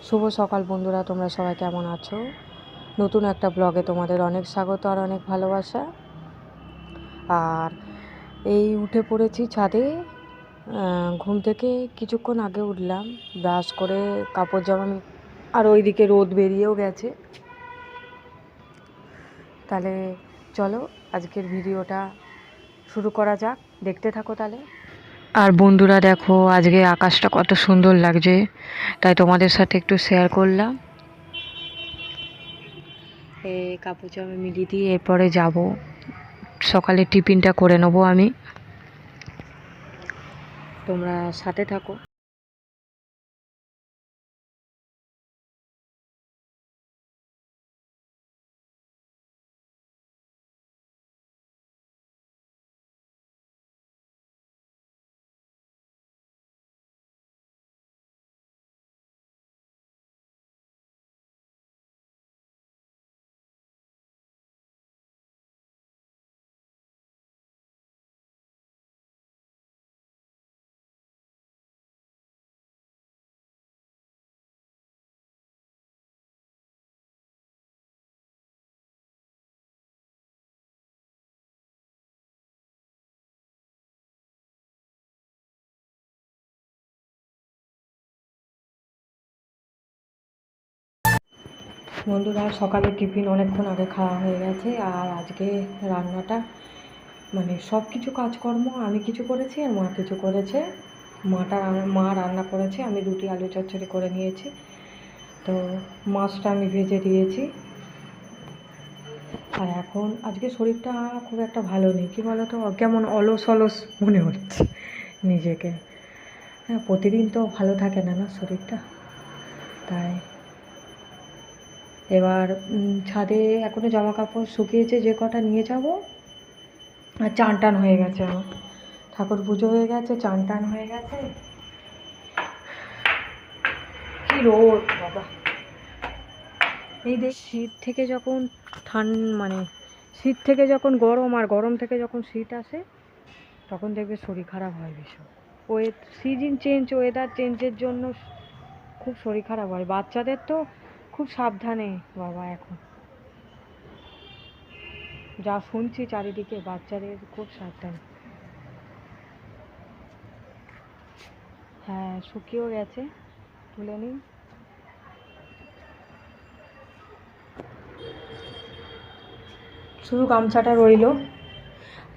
শুভ সকাল বন্ধুরা, তোমরা সবাই কেমন আছো? নতুন একটা ব্লগে তোমাদের অনেক স্বাগত আর অনেক ভালোবাসা। আর এই উঠে পড়েছি ছাদে। ঘুম থেকে কিছুক্ষণ আগে উঠলাম, ব্রাশ করে কাপড় জামা, আর ওইদিকে রোদ বেরিয়েও গেছে। তাহলে চলো আজকের ভিডিওটা শুরু করা যাক, দেখতে থাকো তাহলে। আর বন্ধুরা দেখো, আজকে আকাশটা কত সুন্দর লাগছে, তাই তোমাদের সাথে একটু শেয়ার করলাম। এই কাপড় জামা মিলিয়ে দিয়ে এরপরে যাব, সকালে টিফিনটা করে নেবো আমি। তোমরা সাথে থাকো। বন্ধুরা, সকালে টিফিন অনেকক্ষণ আগে খাওয়া হয়ে গেছে। আর আজকে রান্নাটা মানে সব কিছু কাজকর্ম আমি কিছু করেছি আর মা কিছু করেছে। মা রান্না করেছে, আমি রুটি আলু চচ্চড়ি করে নিয়েছি। তো মাছটা আমি ভেজে দিয়েছি। আর এখন আজকে শরীরটা খুব একটা ভালো নেই, কী বলো তো, কেমন অলস অলস মনে হচ্ছে নিজেকে। হ্যাঁ, প্রতিদিন তো ভালো থাকে না না শরীরটা। তাই এবার ছাদে এখনও জামা কাপড় শুকিয়েছে, যে কটা নিয়ে যাব। আর চান টান হয়ে গেছে, আমার ঠাকুর পুজো হয়ে গেছে, চান টান হয়ে গেছে। কী রোদ বাবা! এই দেখ, শীত থেকে যখন মানে শীত থেকে যখন গরম, আর গরম থেকে যখন শীত আসে, তখন দেখবে শরীর খারাপ হয় ভীষণ। সিজন চেঞ্জ, ওয়েদার চেঞ্জের জন্য খুব শরীর খারাপ হয়। বাচ্চাদের তো খুব সাবধানে বাবা, এখন যা শুনছি চারিদিকে, বাচ্চাদের খুব সাবধানে। হ্যাঁ, শুকিয়েও গেছে, তুলে নিই। শুধু গামছাটা রইল।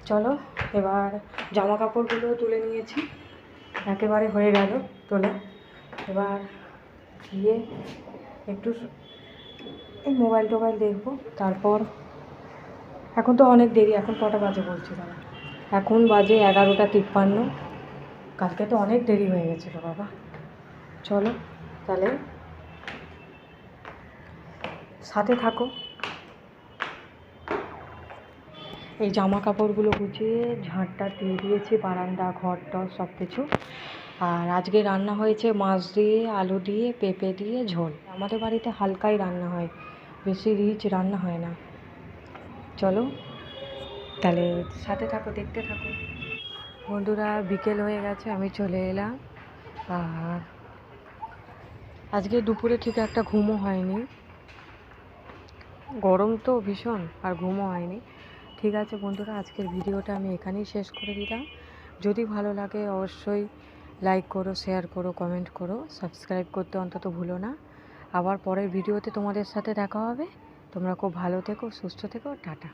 চলো, এবার জামা কাপড়গুলো তুলে নিয়েছি, একেবারে হয়ে গেল তোলা। এবার গিয়ে একটু এই মোবাইল টোবাইল দেখবো, তারপর এখন তো অনেক দেরি। এখন কটা বাজে বলছি দাদা, এখন বাজে 11:53। কালকে তো অনেক দেরি হয়ে গেছিলো বাবা। চলো তাহলে সাথে থাকো। এই জামা কাপড়গুলো গুছিয়ে ঝাঁটটা দিয়ে দিয়েছি, বারান্দা ঘরটা সব কিছু। আর আজকে রান্না হয়েছে মাছ দিয়ে, আলু দিয়ে, পেঁপে দিয়ে ঝোল। আমাদের বাড়িতে হালকাই রান্না হয়, বেশি রিচ রান্না হয় না। চলো তাহলে সাথে থাকো, দেখতে থাকো। বন্ধুরা, বিকেল হয়ে গেছে, আমি চলে এলাম। আর আজকে দুপুরে ঠিক একটা ঘুমও হয়নি, গরম তো ভীষণ, আর ঘুমও হয়নি। ঠিক আছে বন্ধুরা, আজকের ভিডিওটা আমি এখানেই শেষ করে দিলাম। যদি ভালো লাগে অবশ্যই লাইক করো, শেয়ার করো, কমেন্ট করো, সাবস্ক্রাইব করতে অন্তত ভুলো না। আবার পরের ভিডিওতে তোমাদের সাথে দেখা হবে। তোমরা খুব ভালো থেকো, সুস্থ থেকো, টাটা।